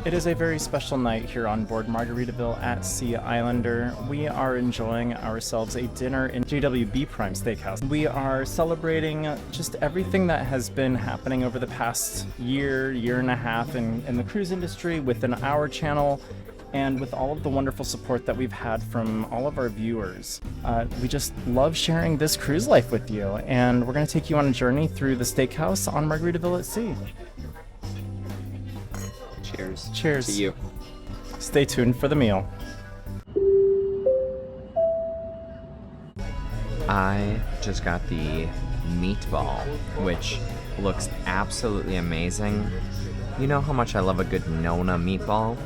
It is a very special night here on board Margaritaville at Sea Islander. We are enjoying ourselves a dinner in JWB Prime Steakhouse. We are celebrating just everything that has been happening over the past year and a half in the cruise industry within our channel, and with all of the wonderful support that we've had from all of our viewers. We just love sharing this cruise life with you, and we're going to take you on a journey through the steakhouse on Margaritaville at Sea. Cheers. Cheers. To you. Stay tuned for the meal. I just got the meatball, which looks absolutely amazing. You know how much I love a good Nona meatball?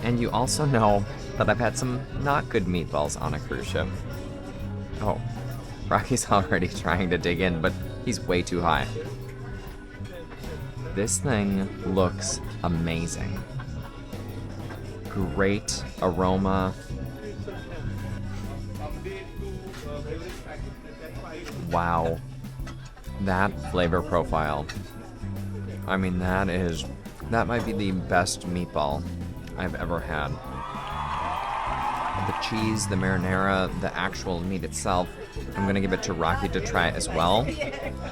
And you also know that I've had some not good meatballs on a cruise ship. Oh, Rocky's already trying to dig in, but he's way too high. This thing looks amazing. Great aroma. Wow. That flavor profile. I mean, that might be the best meatball I've ever had. The cheese, the marinara, the actual meat itself, I'm gonna give it to Rocky to try as well.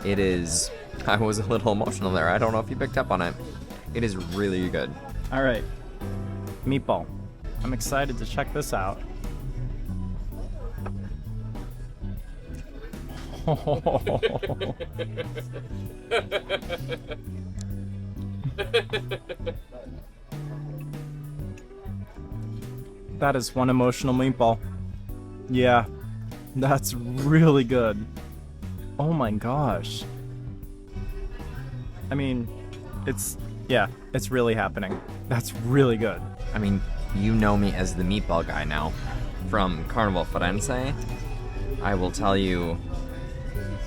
It is, I was a little emotional there. I don't know if you picked up on it. It is really good. All right, meatball. I'm excited to check this out. That is one emotional meatball. Yeah, that's really good. Oh my gosh. I mean, it's really happening. That's really good. I mean, you know me as the meatball guy now. From Carnival Firenze, I will tell you,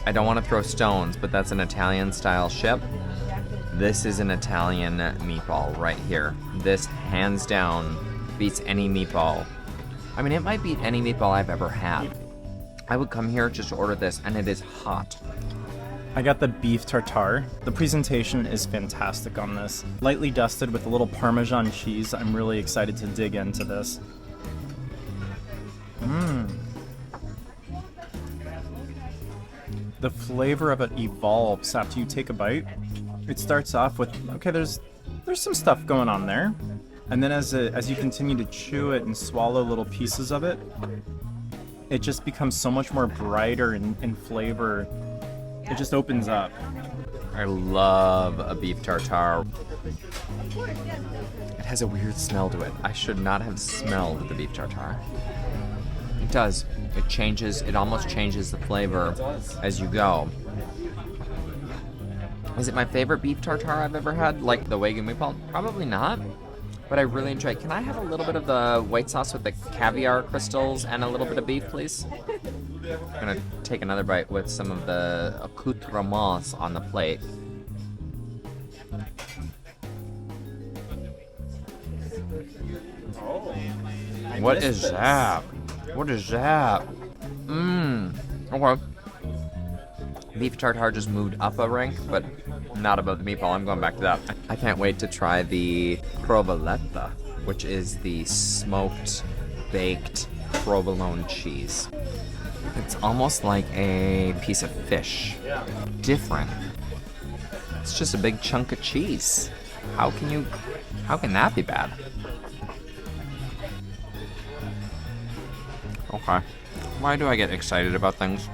I don't want to throw stones, but that's an Italian-style ship. This is an Italian meatball right here. This, hands down, beats any meatball. I mean, it might beat any meatball I've ever had. I would come here just to order this, and it is hot. I got the beef tartare. The presentation is fantastic on this. Lightly dusted with a little Parmesan cheese. I'm really excited to dig into this. The flavor of it evolves after you take a bite. It starts off with, okay, there's some stuff going on there. And then as you continue to chew it and swallow little pieces of it, it just becomes so much more brighter in flavor. It just opens up. I love a beef tartare. It has a weird smell to it. I should not have smelled the beef tartare. It does. It changes, it almost changes the flavor as you go. Is it my favorite beef tartare I've ever had? Like the Wagyu meatball? Probably not. But I really enjoy it. Can I have a little bit of the white sauce with the caviar crystals and a little bit of beef, please? I'm gonna take another bite with some of the accoutrements on the plate. What is that? What is that? Okay. Beef tartare just moved up a rank, but not above the meatball. I'm going back to that. I can't wait to try the provoletta, which is the smoked, baked provolone cheese. It's almost like a piece of fish. Different. It's just a big chunk of cheese. How can that be bad? Okay. Why do I get excited about things?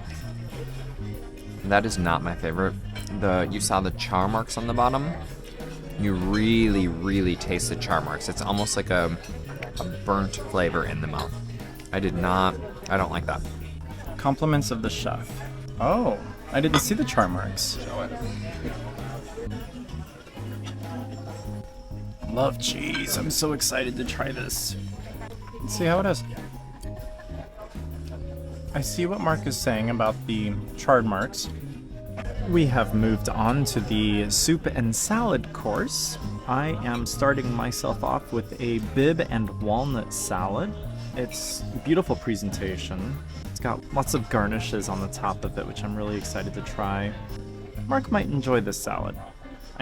That is not my favorite. You saw the char marks on the bottom? You really, really taste the char marks. It's almost like a burnt flavor in the mouth. I don't like that. Compliments of the chef. Oh, I didn't see the char marks. Love cheese. I'm so excited to try this. Let's see how it is. I see what Mark is saying about the charred marks. We have moved on to the soup and salad course. I am starting myself off with a bib and walnut salad. It's a beautiful presentation. It's got lots of garnishes on the top of it, which I'm really excited to try. Mark might enjoy this salad.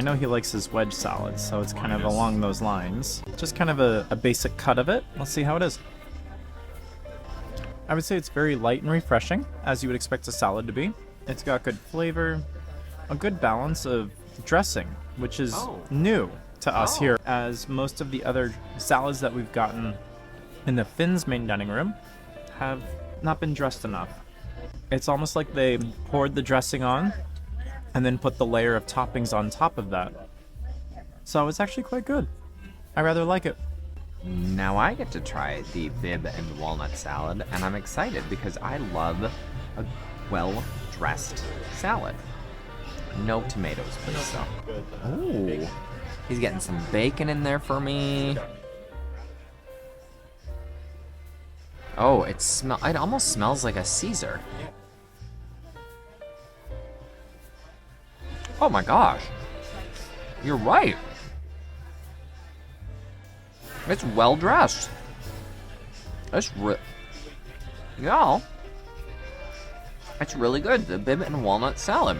I know he likes his wedge salad, so it's kind of along those lines. Just kind of a basic cut of it. Let's see how it is. I would say it's very light and refreshing, as you would expect a salad to be. It's got good flavor, a good balance of dressing, which is new to us here, as most of the other salads that we've gotten in the Finn's main dining room have not been dressed enough. It's almost like they poured the dressing on and then put the layer of toppings on top of that. So it's actually quite good. I rather like it. Now I get to try the bib and walnut salad, and I'm excited because I love a well-dressed salad. No tomatoes, please, though. Ooh, he's getting some bacon in there for me. Oh, it almost smells like a Caesar. Oh my gosh. You're right. It's well dressed. It's yeah. It's really good. The bib and walnut salad.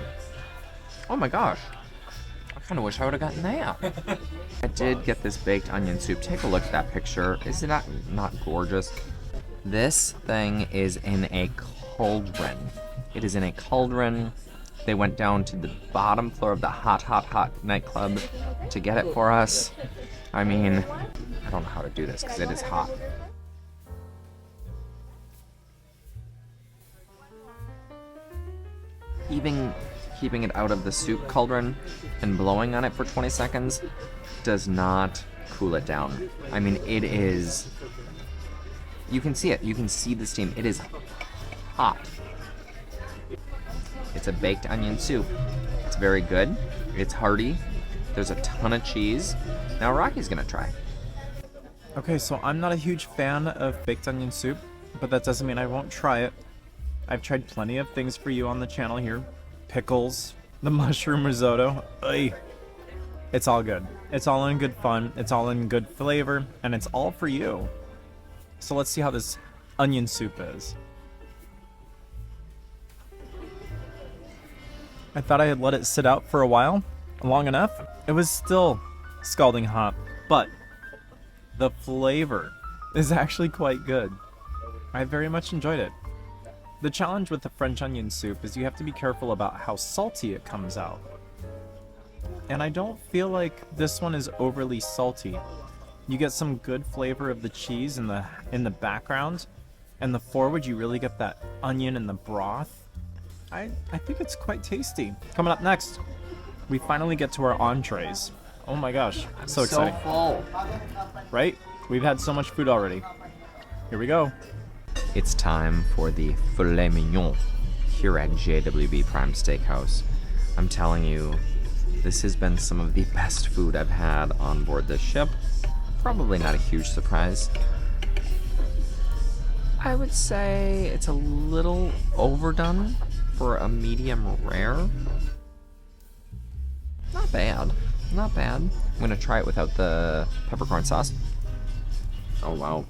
Oh my gosh. I kind of wish I would have gotten that. I did get this baked onion soup. Take a look at that picture. Is it not gorgeous? This thing is in a cauldron. It is in a cauldron. They went down to the bottom floor of the hot nightclub to get it for us. I mean, I don't know how to do this because it is hot. Even keeping it out of the soup cauldron and blowing on it for 20 seconds does not cool it down. I mean, it is... You can see it. You can see the steam. It is hot. It's a baked onion soup. It's very good. It's hearty. There's a ton of cheese. Now Rocky's gonna try. Okay, so I'm not a huge fan of baked onion soup, but that doesn't mean I won't try it. I've tried plenty of things for you on the channel here. Pickles, the mushroom risotto. Ugh. It's all good. It's all in good fun. It's all in good flavor, and it's all for you. So let's see how this onion soup is. I thought I had let it sit out for a while, long enough. It was still scalding hot, but the flavor is actually quite good. I very much enjoyed it. The challenge with the French onion soup is you have to be careful about how salty it comes out. And I don't feel like this one is overly salty. You get some good flavor of the cheese in the background, and the forward you really get that onion and the broth. I think it's quite tasty. Coming up next, we finally get to our entrees. Oh my gosh, so exciting. So full. Right? We've had so much food already. Here we go. It's time for the filet mignon here at JWB Prime Steakhouse. I'm telling you, this has been some of the best food I've had on board this ship. Probably not a huge surprise. I would say it's a little overdone for a medium rare. Not bad. Not bad. I'm gonna try it without the peppercorn sauce. Oh wow.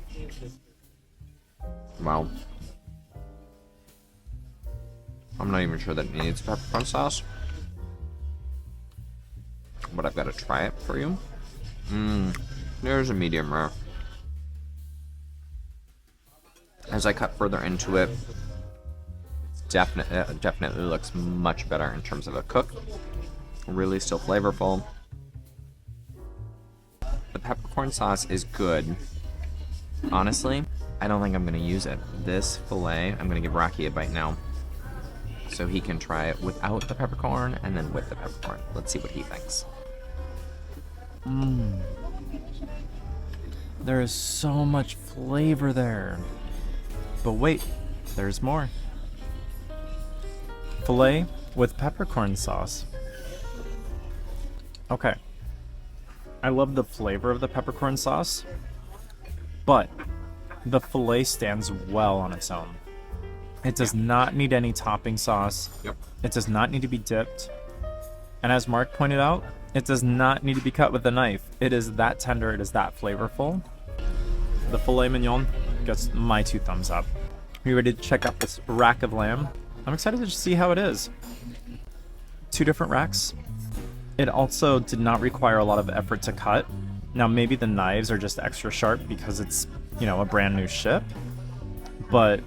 Wow. I'm not even sure that it needs peppercorn sauce. But I've got to try it for you. There's a medium rare. As I cut further into it, definitely looks much better in terms of a cook. Really still flavorful. The peppercorn sauce is good. Honestly, I don't think I'm going to use it. This filet, I'm going to give Rocky a bite now, so he can try it without the peppercorn and then with the peppercorn. Let's see what he thinks. There is so much flavor there. But wait, there's more. Filet with peppercorn sauce. Okay. I love the flavor of the peppercorn sauce, but the filet stands well on its own. It does not need any topping sauce. Yep. It does not need to be dipped. And as Mark pointed out, it does not need to be cut with a knife. It is that tender, it is that flavorful. The filet mignon gets my 2 thumbs up. Are you ready to check out this rack of lamb? I'm excited to see how it is. 2 different racks. It also did not require a lot of effort to cut. Now, maybe the knives are just extra sharp because it's, you know, a brand new ship, but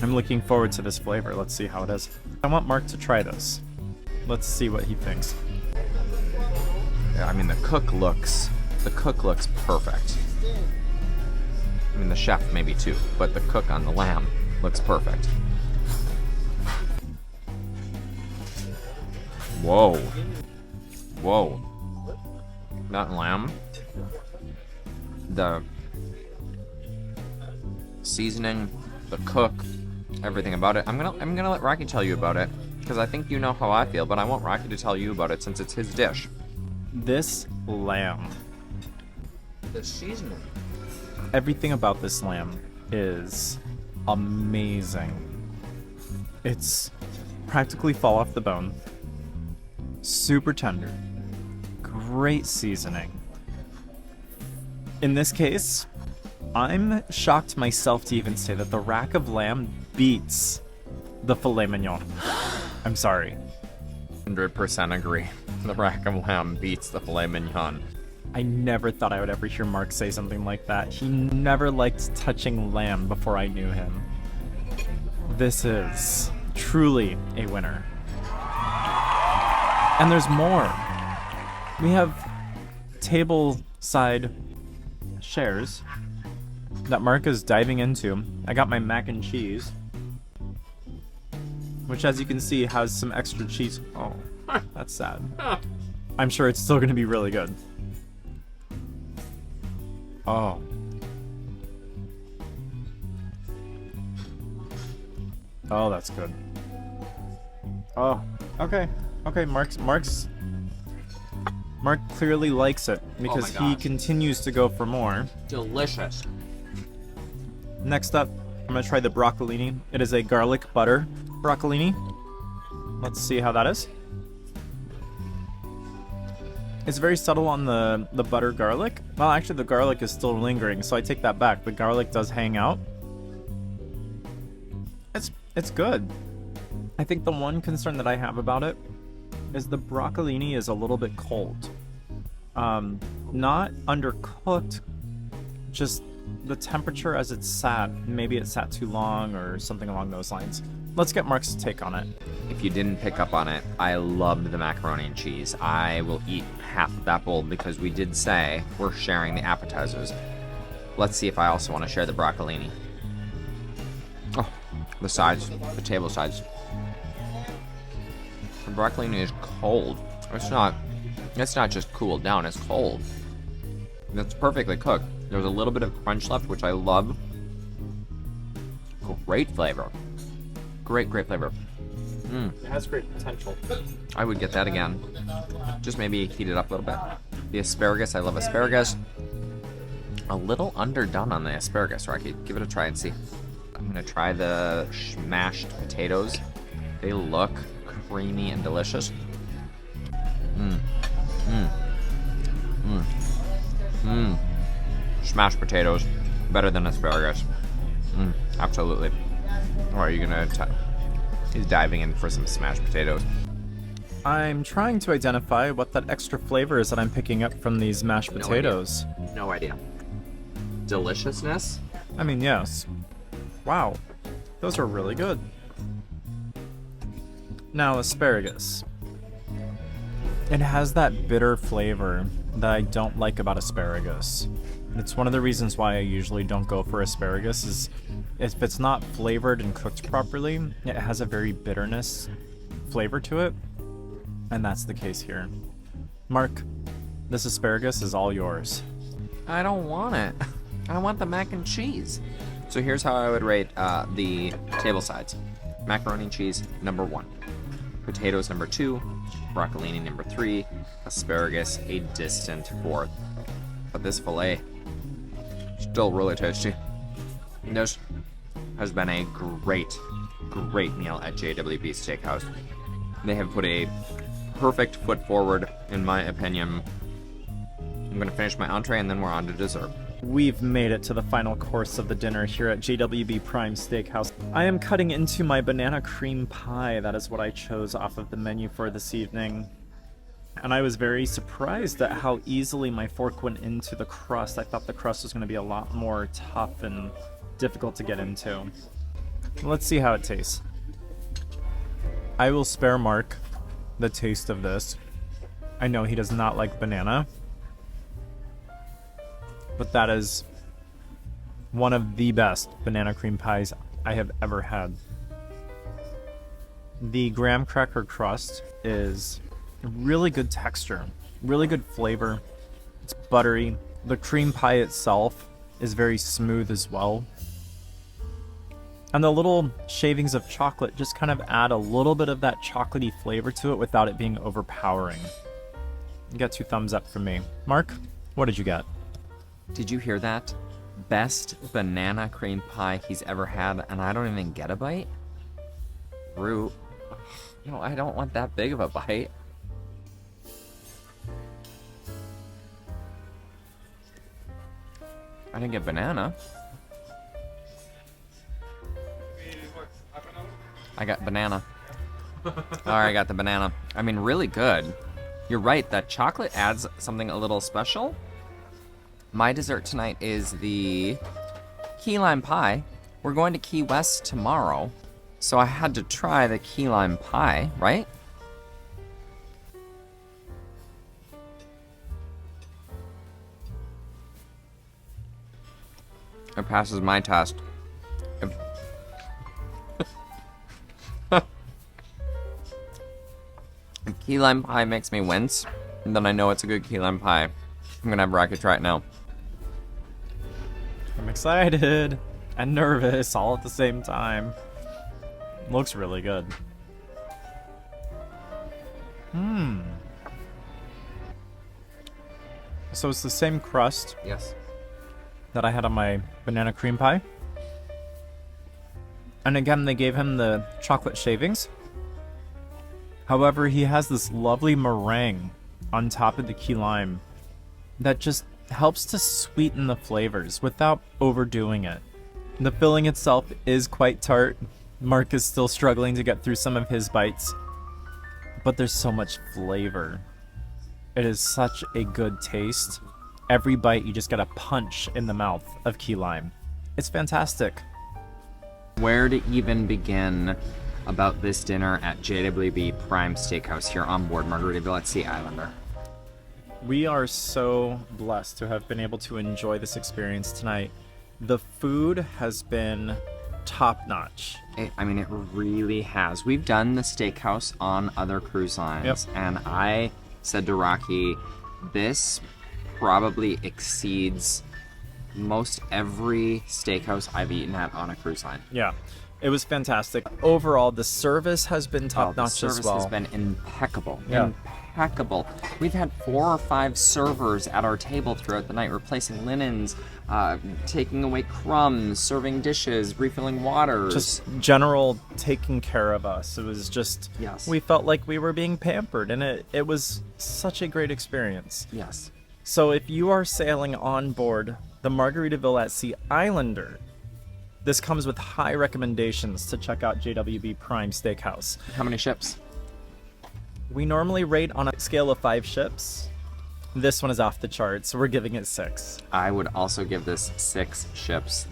I'm looking forward to this flavor. Let's see how it is. I want Mark to try this. Let's see what he thinks. Yeah, I mean, the cook looks perfect. I mean, the chef maybe too, but the cook on the lamb looks perfect. Whoa. Whoa. That lamb, the seasoning, the cook, everything about it. I'm gonna let Rocky tell you about it, because I think you know how I feel, but I want Rocky to tell you about it since it's his dish. This lamb. The seasoning. Everything about this lamb is amazing. It's practically fall off the bone. Super tender. Great seasoning. In this case, I'm shocked myself to even say that the rack of lamb beats the filet mignon. I'm sorry. 100% agree. The rack of lamb beats the filet mignon. I never thought I would ever hear Mark say something like that. He never liked touching lamb before I knew him. This is truly a winner. And there's more. We have table side shares that Mark is diving into. I got my mac and cheese, which, as you can see, has some extra cheese. Oh, that's sad. I'm sure it's still going to be really good. Oh. Oh, that's good. Oh, okay. Okay, Mark clearly likes it because he continues to go for more. Delicious. Next up, I'm gonna try the broccolini. It is a garlic butter broccolini. Let's see how that is. It's very subtle on the butter garlic. Well, actually the garlic is still lingering, so I take that back. The garlic does hang out. It's good. I think the one concern that I have about it is the broccolini is a little bit cold. Not undercooked, just the temperature as it's sat. Maybe it sat too long or something along those lines. Let's get Mark's take on it. If you didn't pick up on it, I loved the macaroni and cheese. I will eat half of that bowl because we did say we're sharing the appetizers. Let's see if I also want to share the broccolini. Oh, the sides, the table sides. The broccolini is cold. It's not just cooled down, it's cold. It's perfectly cooked. There's a little bit of crunch left, which I love. Great flavor. Great flavor. It has great potential. I would get that again. Just maybe heat it up a little bit. The asparagus, I love asparagus. A little underdone on the asparagus, Rocky. Give it a try and see. I'm gonna try the mashed potatoes. They look creamy and delicious. Smashed potatoes, better than asparagus. Absolutely. Or are you gonna he's diving in for some smashed potatoes. I'm trying to identify what that extra flavor is that I'm picking up from these mashed potatoes. No idea. Deliciousness? I mean, yes. Wow. Those are really good. Now, asparagus. It has that bitter flavor that I don't like about asparagus. It's one of the reasons why I usually don't go for asparagus is if it's not flavored and cooked properly, it has a very bitterness flavor to it, and that's the case here. Mark, this asparagus is all yours. I don't want it. I want the mac and cheese. So here's how I would rate the table sides. Macaroni and cheese, number 1. Potatoes, number 2. Broccolini, number 3. Asparagus, a distant 4th. But this filet, still really tasty. This has been a great meal at JWB Steakhouse. They have put a perfect foot forward, in my opinion. I'm gonna finish my entree and then we're on to dessert. We've made it to the final course of the dinner here at JWB Prime Steakhouse. I am cutting into my banana cream pie. That is what I chose off of the menu for this evening. And I was very surprised at how easily my fork went into the crust. I thought the crust was going to be a lot more tough and difficult to get into. Let's see how it tastes. I will spare Mark the taste of this. I know he does not like banana, but that is one of the best banana cream pies I have ever had. The graham cracker crust is really good texture, really good flavor. It's buttery. The cream pie itself is very smooth as well. And the little shavings of chocolate just kind of add a little bit of that chocolatey flavor to it without it being overpowering. You got 2 thumbs up from me. Mark, what did you get? Did you hear that? Best banana cream pie he's ever had, and I don't even get a bite? Root. No, I don't want that big of a bite. I didn't get banana. I got banana. Alright, I got the banana. I mean, really good. You're right, that chocolate adds something a little special. My dessert tonight is the key lime pie. We're going to Key West tomorrow, so I had to try the key lime pie, right? It passes my test. If key lime pie makes me wince, then I know it's a good key lime pie. I'm gonna have Rocket try it now. I'm excited and nervous all at the same time. Looks really good. So it's the same crust Yes. that I had on my banana cream pie. And again, they gave him the chocolate shavings. However, he has this lovely meringue on top of the key lime that just helps to sweeten the flavors without overdoing it. The filling itself is quite tart. Mark is still struggling to get through some of his bites, but there's so much flavor. It is such a good taste. Every bite, you just get a punch in the mouth of key lime. It's fantastic. Where to even begin about this dinner at JWB Prime Steakhouse here on board Margaritaville at Sea Islander? We are so blessed to have been able to enjoy this experience tonight. The food has been top-notch. I mean, it really has. We've done the steakhouse on other cruise lines, and I said to Rocky, this probably exceeds most every steakhouse I've eaten at on a cruise line. Yeah, it was fantastic. Overall, the service has been top-notch as well. The service has been impeccable. Yeah. Impeccable. We've had 4 or 5 servers at our table throughout the night, replacing linens, taking away crumbs, serving dishes, refilling waters. Just general taking care of us. It was just, Yes. we felt like we were being pampered, and it was such a great experience. Yes. So if you are sailing on board the Margaritaville at Sea Islander, this comes with high recommendations to check out JWB Prime Steakhouse. How many ships? We normally rate on a scale of 5 ships. This one is off the charts, so we're giving it 6. I would also give this 6 ships.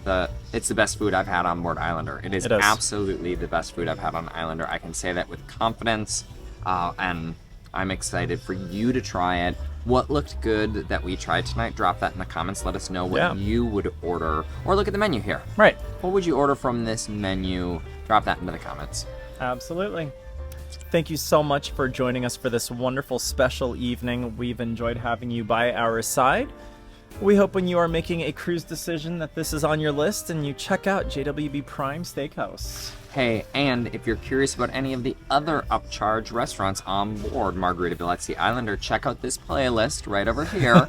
It's the best food I've had on board Islander. It is absolutely the best food I've had on Islander. I can say that with confidence, and I'm excited for you to try it. What looked good that we tried tonight? Drop that in the comments. Let us know what you would order. Or look at the menu here. Right. What would you order from this menu? Drop that into the comments. Absolutely. Thank you so much for joining us for this wonderful special evening. We've enjoyed having you by our side. We hope when you are making a cruise decision that this is on your list and you check out JWB Prime Steakhouse. Hey, and if you're curious about any of the other Upcharge restaurants on board Margaritaville at Sea Islander, check out this playlist right over here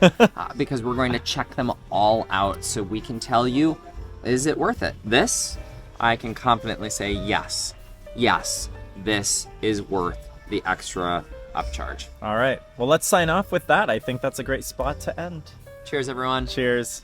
because we're going to check them all out so we can tell you, is it worth it? This, I can confidently say yes. Yes, this is worth the extra upcharge. All right. Well, let's sign off with that. I think that's a great spot to end. Cheers, everyone. Cheers.